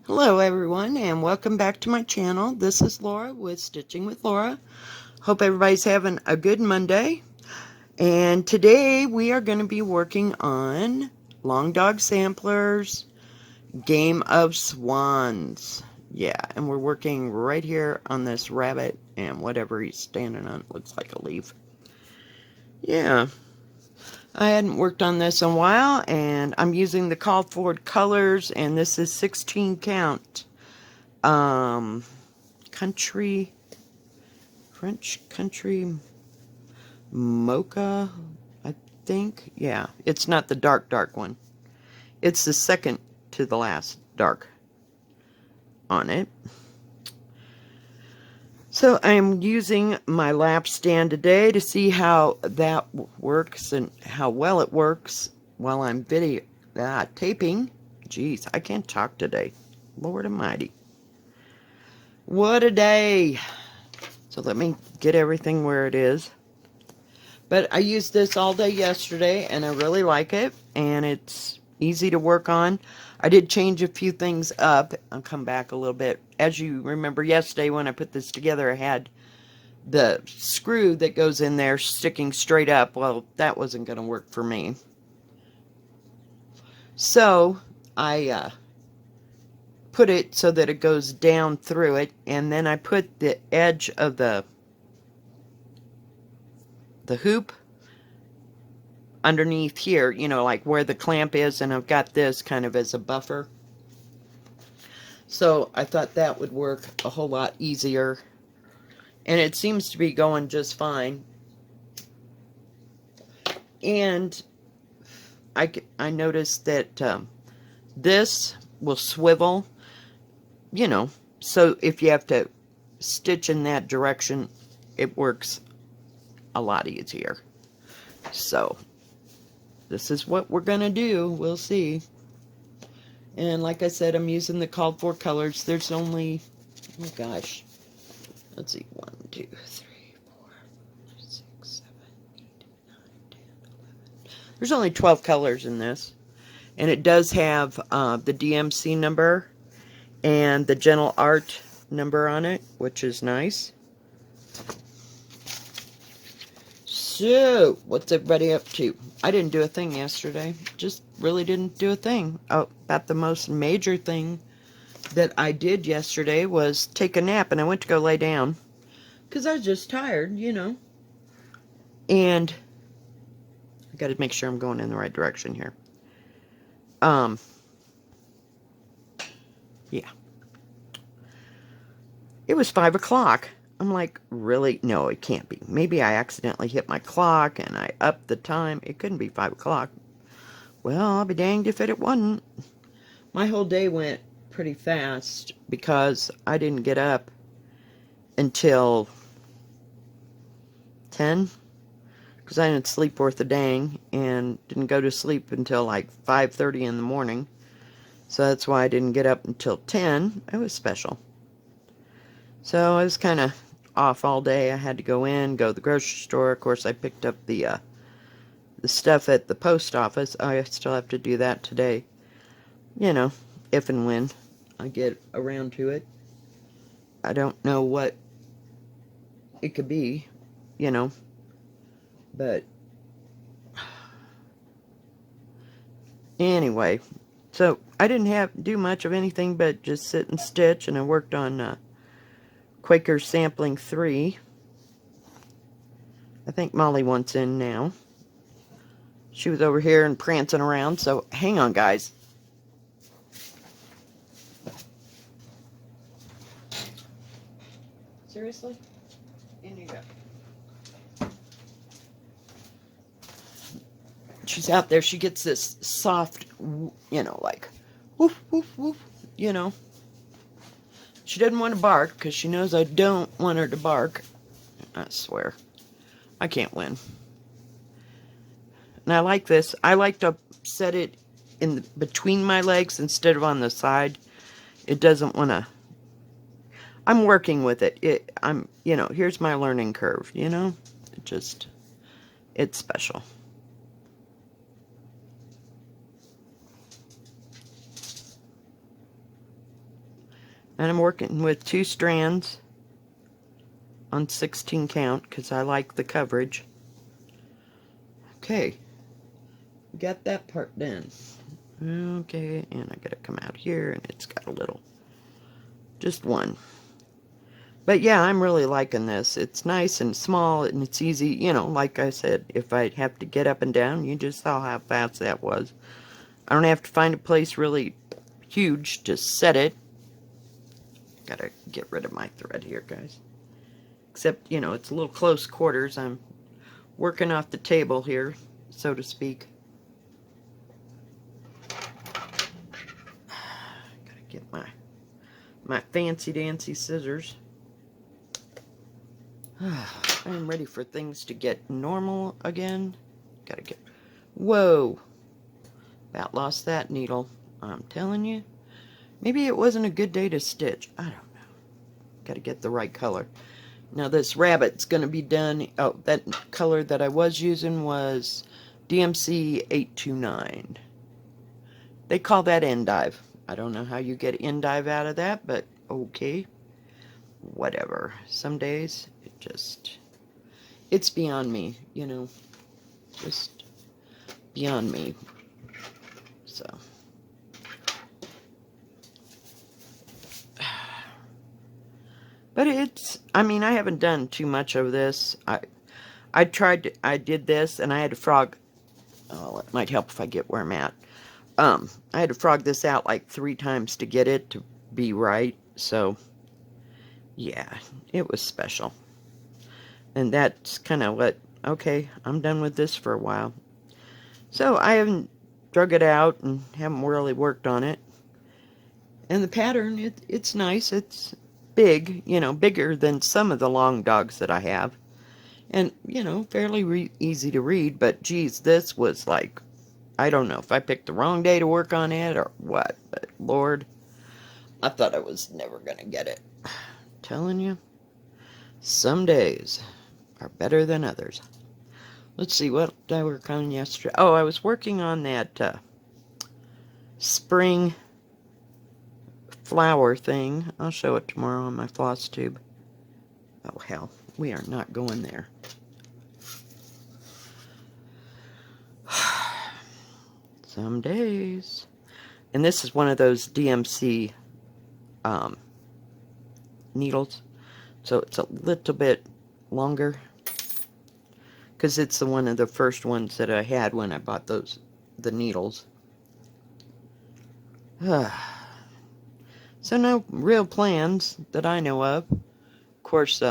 Hello everyone and welcome back to my channel. This is Laura with Stitching with Laura. Hope everybody's having a good Monday. And today we are going to be working on Long Dog Samplers Game of Swannes. Yeah, and we're working right here on this rabbit, and whatever he's standing on looks like a leaf. Yeah, I hadn't worked on this in a while, and I'm using the called for colors, and this is 16 count. Country, French country mocha, I think. Yeah, it's not the dark one. It's the second to the last dark on it. So I'm using my lap stand today to see how that works and how well it works while I'm taping. Jeez, I can't talk today. Lord Almighty. What a day. So let me get everything where it is. But I used this all day yesterday, and I really like it, and it's easy to work on. I did change a few things up. I'll come back a little bit. As you remember yesterday when I put this together, I had the screw that goes in there sticking straight up. Well, that wasn't going to work for me. So I put it so that it goes down through it, and then I put the edge of the hoop underneath here, you know, like where the clamp is, and I've got this kind of as a buffer. So I thought that would work a whole lot easier. And it seems to be going just fine. And I noticed that this will swivel, you know, so if you have to stitch in that direction, it works a lot easier. So this is what we're going to do. We'll see. And like I said, I'm using the called for colors. There's only, oh gosh, let's see, 1, 2, 3, 4, 5, 6, 7, 8, 9, 10, 11. There's only 12 colors in this. And it does have the DMC number and the Gentle Art number on it, which is nice. So, what's everybody up to? I didn't do a thing yesterday. Just really didn't do a thing. Oh, about the most major thing that I did yesterday was take a nap, and I went to go lay down because I was just tired, you know. And I got to make sure I'm going in the right direction here. Yeah. It was 5 o'clock. I'm like, really? No, it can't be. Maybe I accidentally hit my clock and I upped the time. It couldn't be 5 o'clock. Well, I'll be danged if it wasn't. My whole day went pretty fast because I didn't get up until 10 because I didn't sleep worth a dang and didn't go to sleep until like 5:30 in the morning. So that's why I didn't get up until 10. It was special. So I was kind of off all day. I had to go to the grocery store. Of course, I picked up the stuff at the post office. I still have to do that today. You know, if and when I get around to it. I don't know what it could be, you know, but anyway. So I didn't do much of anything but just sit and stitch, and I worked on Quaker Sampling 3. I think Molly wants in now. She was over here and prancing around, so hang on, guys. Seriously? In you go. She's out there. She gets this soft, you know, like, woof, woof, woof, you know. She doesn't want to bark because she knows I don't want her to bark. I swear. I can't win. And I like this. I like to set it between my legs instead of on the side. It doesn't want to. I'm working with it. You know, here's my learning curve, you know. It's special. And I'm working with 2 strands on 16 count because I like the coverage. Okay, got that part done. Okay, and I gotta come out here, and it's got a little, just one. But yeah, I'm really liking this. It's nice and small, and it's easy. You know, like I said, if I have to get up and down, you just saw how fast that was. I don't have to find a place really huge to set it. Gotta get rid of my thread here, guys. Except, you know, it's a little close quarters. I'm working off the table here, so to speak. Gotta get my fancy dancy scissors. I'm ready for things to get normal again. Gotta get... Whoa! About lost that needle. I'm telling you. Maybe it wasn't a good day to stitch. I don't know. Gotta get the right color. Now this rabbit's gonna be done... Oh, that color that I was using was DMC 829. They call that endive. I don't know how you get endive out of that, but okay. Whatever. Some days, it's beyond me, you know. Just beyond me. So. But it's, I mean, I haven't done too much of this. I did this, and I had to frog, oh, it might help if I get where I'm at. I had to frog this out like 3 times to get it to be right, so, yeah, it was special. And that's kind of what, okay, I'm done with this for a while. So, I haven't drug it out and haven't really worked on it. And the pattern, it's nice, it's big, you know, bigger than some of the long dogs that I have. And, you know, fairly easy to read, but geez, this was like, I don't know if I picked the wrong day to work on it or what, but Lord, I thought I was never going to get it. I'm telling you, some days are better than others. Let's see, what did I work on yesterday? Oh, I was working on that spring flower thing. I'll show it tomorrow on my floss tube. Oh, hell, we are not going there. Some days. And this is one of those DMC needles. So it's a little bit longer. Because it's one of the first ones that I had when I bought the needles. So no real plans that I know of. Of course,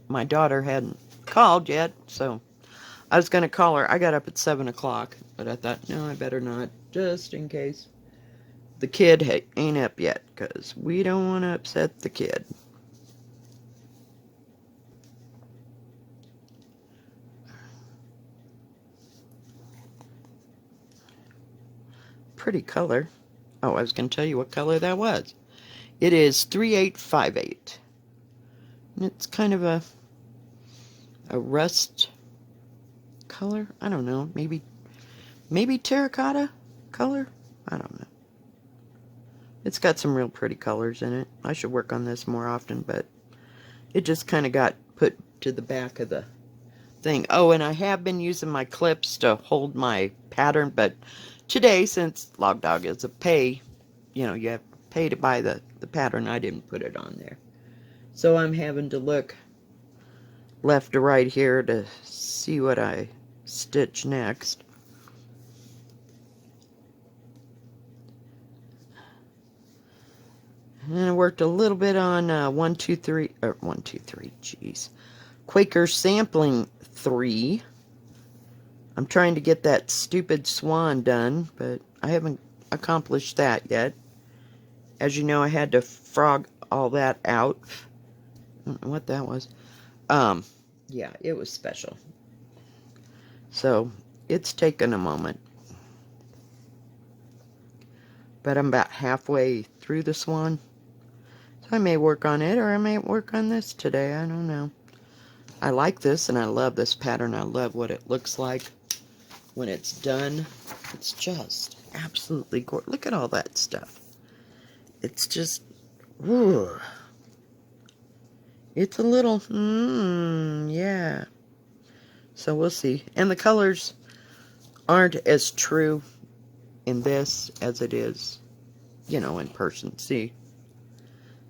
my daughter hadn't called yet, so I was going to call her. I got up at 7 o'clock, but I thought, no, I better not, just in case the kid ain't up yet, because we don't want to upset the kid. Pretty color. Oh, I was going to tell you what color that was. It is 3858. And it's kind of a rust color. I don't know. Maybe terracotta color? I don't know. It's got some real pretty colors in it. I should work on this more often, but it just kind of got put to the back of the thing. Oh, and I have been using my clips to hold my pattern, but today, since Log Dog is a pay, you know, you have to pay to buy the pattern, I didn't put it on there. So I'm having to look left to right here to see what I stitch next. And I worked a little bit on 123, jeez. Quaker Sampling 3. I'm trying to get that stupid swan done, but I haven't accomplished that yet. As you know, I had to frog all that out. I don't know what that was. Yeah, it was special. So, it's taken a moment. But I'm about halfway through the swan. So I may work on it, or I may work on this today. I don't know. I like this, and I love this pattern. I love what it looks like when it's done. It's just absolutely gorgeous. Look at all that stuff. It's just Ooh. It's a little, yeah. So we'll see. And the colors aren't as true in this as it is, you know, in person. See,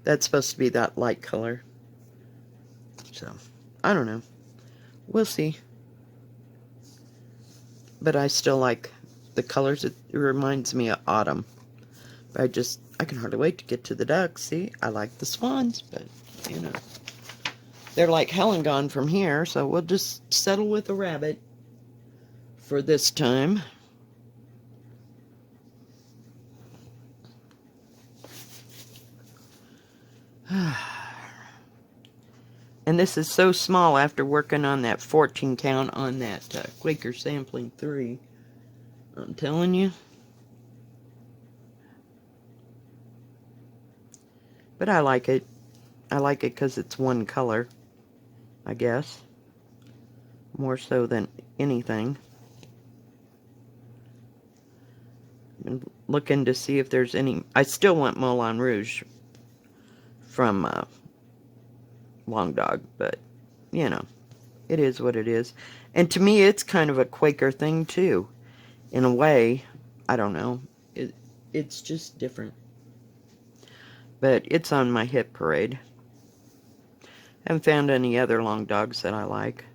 that's supposed to be that light color. So, I don't know. We'll see. But I still like the colors. It reminds me of autumn. But I can hardly wait to get to the ducks. See, I like the swans, but, you know, they're like hell and gone from here, so we'll just settle with a rabbit for this time. And this is so small after working on that 14 count on that Quaker Sampling 3. I'm telling you. But I like it. I like it because it's one color, I guess. More so than anything. I'm looking to see if there's any... I still want Moulin Rouge from Long Dog, but, you know, it is what it is. And to me, it's kind of a Quaker thing, too. In a way, I don't know. It's just different. But it's on my hit parade. Haven't found any other Long Dogs that I like.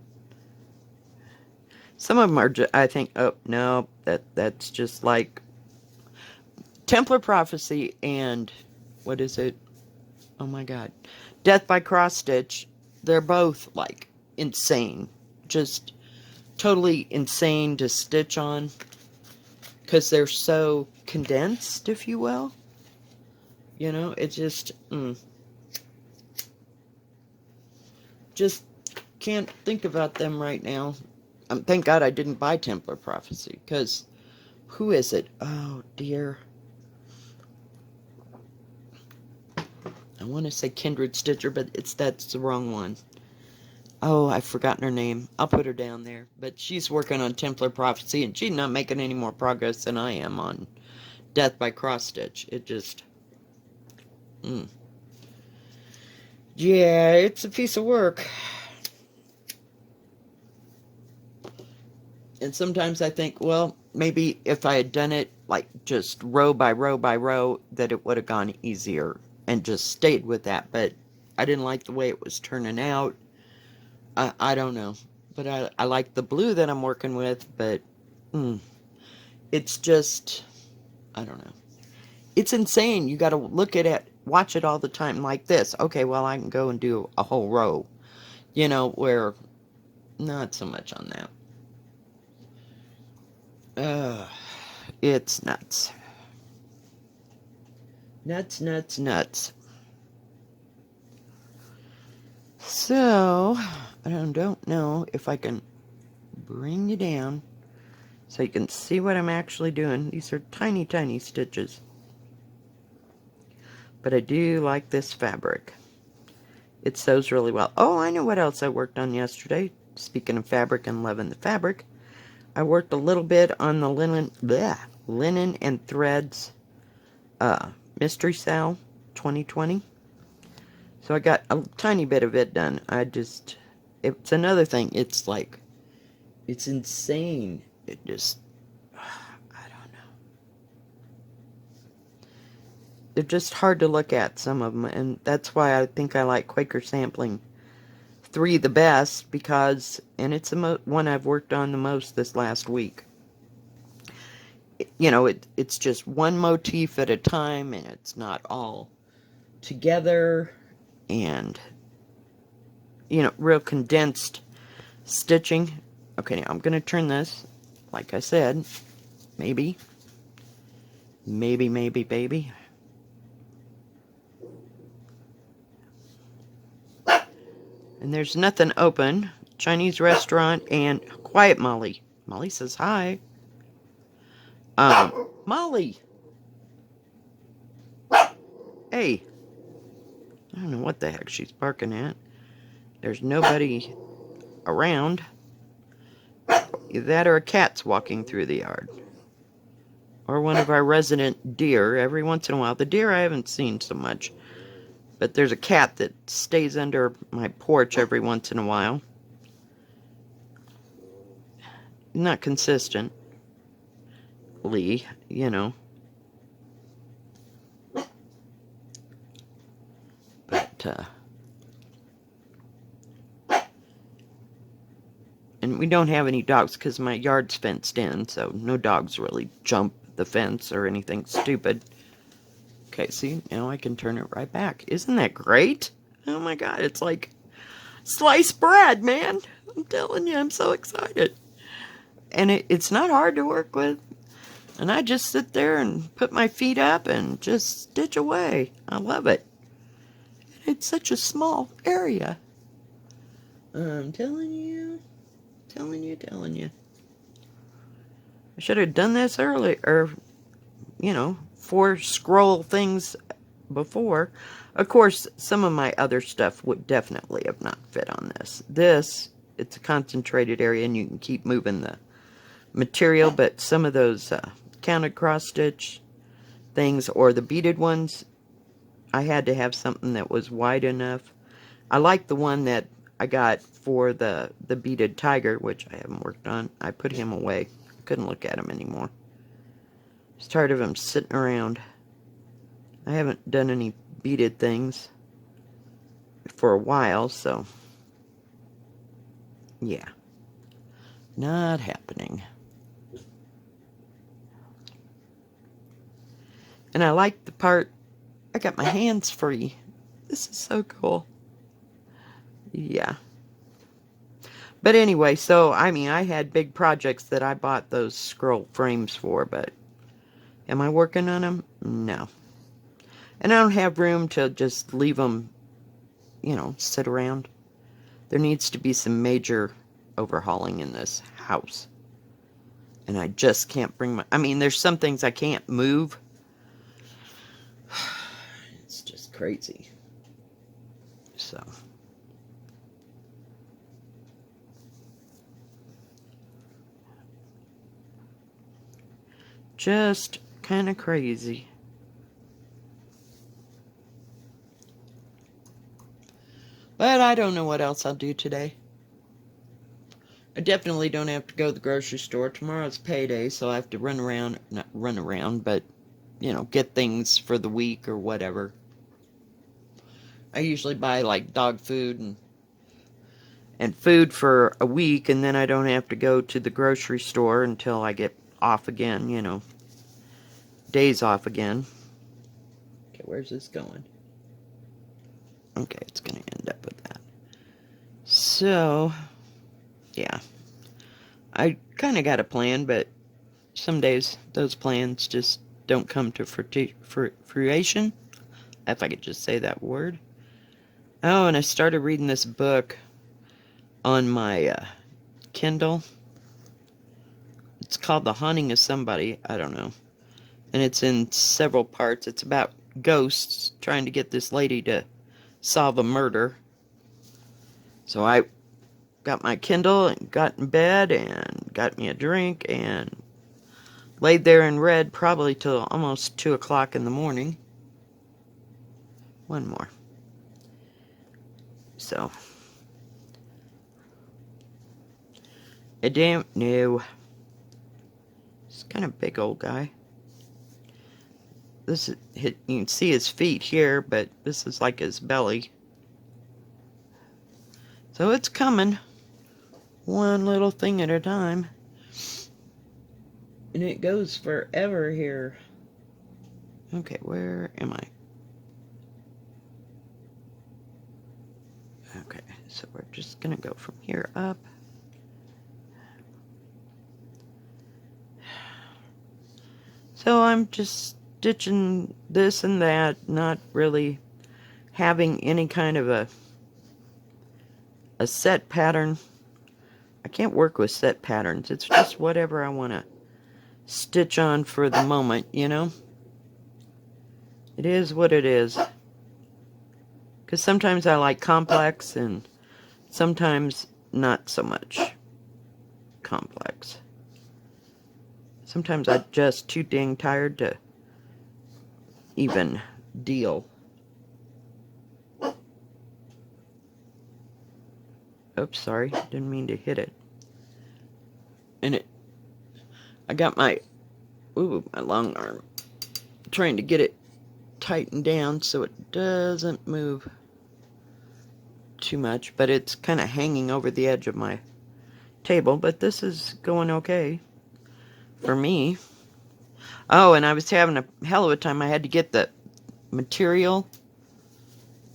Some of them are just, I think, oh, no, that's just like Templar Prophecy and, what is it? Oh my God. Death by Cross Stitch. They're both, like, insane. Just totally insane to stitch on. Because they're so condensed, if you will. You know, it just, just can't think about them right now. Thank God I didn't buy Templar Prophecy, because who is it? Oh, dear. I want to say Kindred Stitcher, but that's the wrong one. Oh, I've forgotten her name. I'll put her down there. But she's working on Templar Prophecy, and she's not making any more progress than I am on Death by Cross Stitch. It just... Yeah, it's a piece of work. And sometimes I think, well, maybe if I had done it, like, just row by row by row, that it would have gone easier and just stayed with that. But I didn't like the way it was turning out. I don't know. But I like the blue that I'm working with, but it's just, I don't know. It's insane. You got to look at it, watch it all the time like this. Okay, well, I can go and do a whole row. You know, where not so much on that. It's nuts. Nuts, nuts, nuts. So, I don't know if I can bring you down so you can see what I'm actually doing. These are tiny, tiny stitches. But I do like this fabric. It sews really well. Oh, I know what else I worked on yesterday. Speaking of fabric and loving the fabric, I worked a little bit on the linen and threads Mystery Sal 2020. So I got a tiny bit of it done. It's another thing. It's like, it's insane. It just, I don't know. They're just hard to look at, some of them. And that's why I think I like Quaker Sampling 3 the best, because, and it's the one I've worked on the most this last week. You know, it's just one motif at a time, and it's not all together, and, you know, real condensed stitching. Okay, now I'm going to turn this, like I said, maybe. And there's nothing open. Chinese restaurant and Quiet Molly. Molly says hi. Molly! Hey! I don't know what the heck she's barking at. There's nobody around. Either that or a cat's walking through the yard. Or one of our resident deer every once in a while. The deer I haven't seen so much. But there's a cat that stays under my porch every once in a while. Not consistently, you know. But, and we don't have any dogs because my yard's fenced in, so no dogs really jump the fence or anything stupid. Okay, see, now I can turn it right back. Isn't that great? Oh my god, it's like sliced bread, man. I'm telling you, I'm so excited. And it's not hard to work with. And I just sit there and put my feet up and just stitch away. I love it. It's such a small area. I'm telling you. Telling you. I should have done this early, or, you know, 4 scroll things before. Of course, some of my other stuff would definitely have not fit on this. This, it's a concentrated area and you can keep moving the material, but some of those counted cross stitch things or the beaded ones, I had to have something that was wide enough. I like the one that I got for the beaded tiger, which I haven't worked on. I put him away. I couldn't look at him anymore. I was tired of him sitting around. I haven't done any beaded things for a while, so yeah. Not happening. And I like the part, I got my hands free. This is so cool. Yeah. But anyway, so, I mean, I had big projects that I bought those scroll frames for, but am I working on them? No. And I don't have room to just leave them, you know, sit around. There needs to be some major overhauling in this house. And I just can't bring my... I mean, there's some things I can't move. It's just crazy. So... just kind of crazy. But I don't know what else I'll do today. I definitely don't have to go to the grocery store. Tomorrow's payday, so I have to run around, not run around, but, you know, get things for the week or whatever. I usually buy, like, dog food and food for a week, and then I don't have to go to the grocery store until I get off again, you know. Days off again. Okay, where's this going? Okay, it's going to end up with that. So, yeah. I kind of got a plan, but some days those plans just don't come to fruition. If I could just say that word. Oh, and I started reading this book on my Kindle. It's called The Haunting of Somebody. I don't know. And it's in several parts. It's about ghosts trying to get this lady to solve a murder. So I got my Kindle and got in bed and got me a drink and laid there and read probably till almost 2 o'clock in the morning. One more. So, I don't know. He's kind of big old guy. This is, you can see his feet here, but this is like his belly. So it's coming. One little thing at a time. And it goes forever here. Okay, where am I? Okay, so we're just gonna go from here up. So I'm just stitching this and that, not really having any kind of a set pattern. I can't work with set patterns. It's just whatever I want to stitch on for the moment, you know? It is what it is. Because sometimes I like complex and sometimes not so much complex. Sometimes I'm just too dang tired to even deal. Oops, sorry. Didn't mean to hit it. And I got my long arm trying to get it tightened down so it doesn't move too much, but it's kind of hanging over the edge of my table, but this is going okay for me. Oh, and I was having a hell of a time. I had to get the material.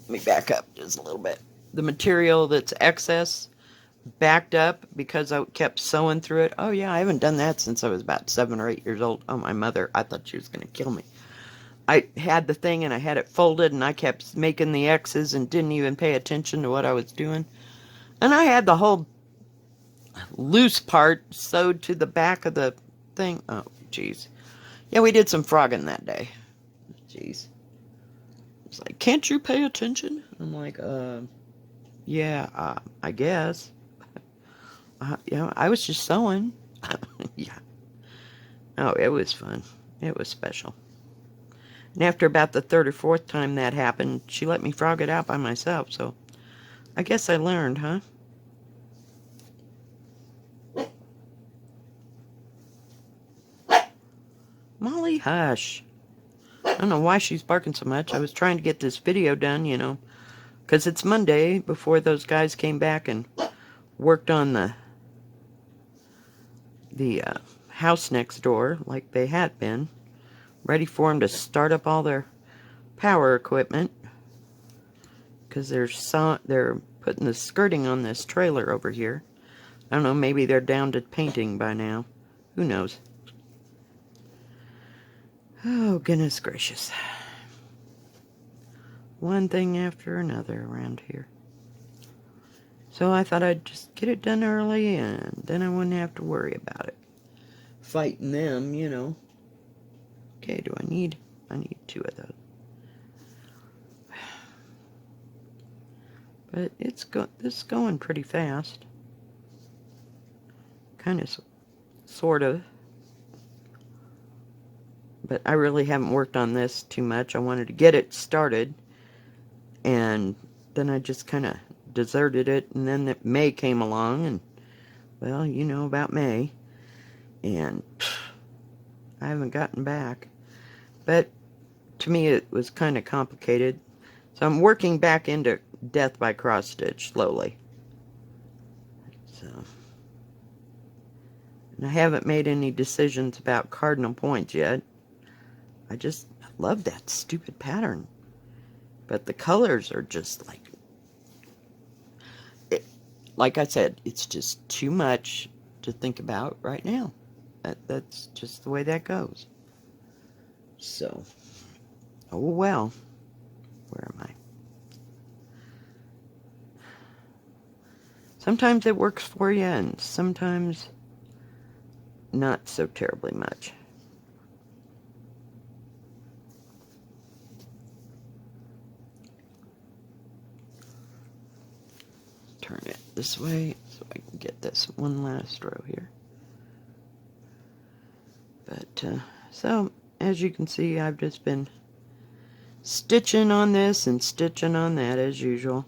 Let me back up just a little bit. The material that's excess backed up because I kept sewing through it. Oh yeah, I haven't done that since I was about 7 or 8 years old. Oh, my mother, I thought she was going to kill me. I had the thing and I had it folded and I kept making the X's and didn't even pay attention to what I was doing. And I had the whole loose part sewed to the back of the thing. Oh, jeez. Yeah, we did some frogging that day. Jeez. It's like, can't you pay attention? I'm like, yeah, I guess. I was just sewing. Yeah. Oh, it was fun. It was special. And after about the 3rd or 4th time that happened, she let me frog it out by myself, so I guess I learned, huh? Molly, hush. I don't know why she's barking so much. I was trying to get this video done, you know, because it's Monday before those guys came back and worked on the house next door like they had been, ready for them to start up all their power equipment, because they're putting the skirting on this trailer over here. I don't know, maybe they're down to painting by now. Who knows? Oh, goodness gracious. One thing after another around here. So I thought I'd just get it done early and then I wouldn't have to worry about it. Fighting them, you know. Okay, I need 2 of those. But this is going pretty fast. Kind of, sort of. But I really haven't worked on this too much. I wanted to get it started. And then I just kind of deserted it. And then May came along. And, well, you know about May. And I haven't gotten back. But to me it was kind of complicated. So I'm working back into death by cross stitch slowly. So, and I haven't made any decisions about cardinal points yet. I just love that stupid pattern. But the colors are just like I said, it's just too much to think about right now. That's just the way that goes. So, oh well. Where am I? Sometimes it works for you, and sometimes not so terribly much. Turn it this way so I can get this one last row here. But, so, as you can see, I've just been stitching on this and stitching on that as usual.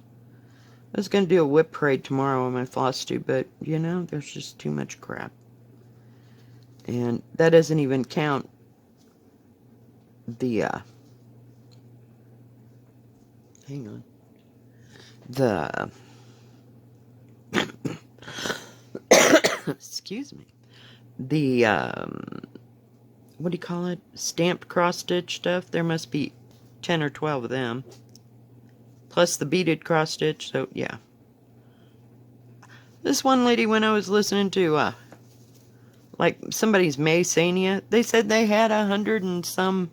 I was going to do a whip parade tomorrow on my floss tube, but, you know, there's just too much crap. And that doesn't even count the, hang on, the, excuse me, the, what do you call it, stamped cross-stitch stuff. There must be 10 or 12 of them. Plus the beaded cross-stitch, so yeah. This one lady, when I was listening to, like, somebody's Maysania, they said they had 100 and some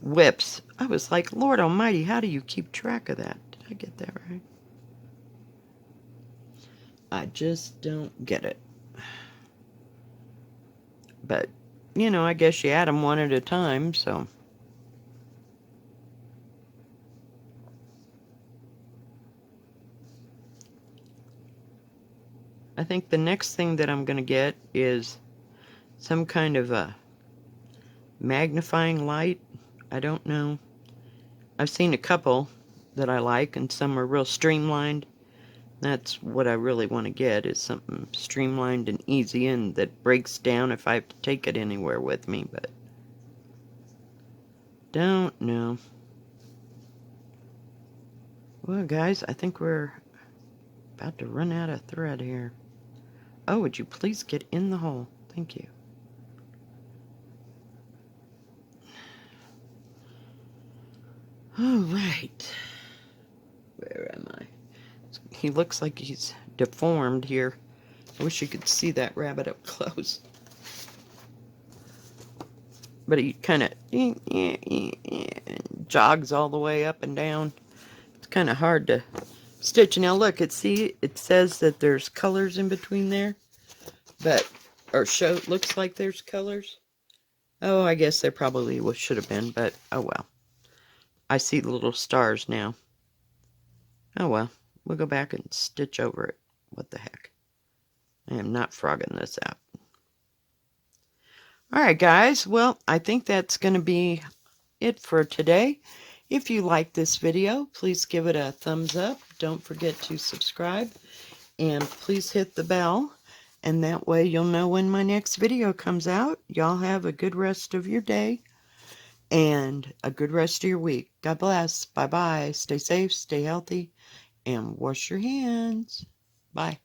whips. I was like, Lord Almighty, how do you keep track of that? Did I get that right? I just don't get it. But, you know, I guess you add them one at a time, so. I think the next thing that I'm going to get is some kind of a magnifying light. I don't know. I've seen a couple that I like, and some are real streamlined. That's what I really want to get, is something streamlined and easy and that breaks down if I have to take it anywhere with me, but don't know. Well, guys, I think we're about to run out of thread here. Oh, would you please get in the hole? Thank you. All right. Where am I? He looks like he's deformed here. I wish you could see that rabbit up close. But he kind of jogs all the way up and down. It's kind of hard to stitch. Now look, it says that there's colors in between there, but looks like there's colors. Oh, I guess there probably should have been, but oh well. I see the little stars now. Oh well, we'll go back and stitch over it. What the heck? I am not frogging this out. Alright guys, well, I think that's going to be it for today. If you like this video, please give it a thumbs up. Don't forget to subscribe. And please hit the bell. And that way you'll know when my next video comes out. Y'all have a good rest of your day. And a good rest of your week. God bless. Bye-bye. Stay safe, stay healthy, and wash your hands. Bye.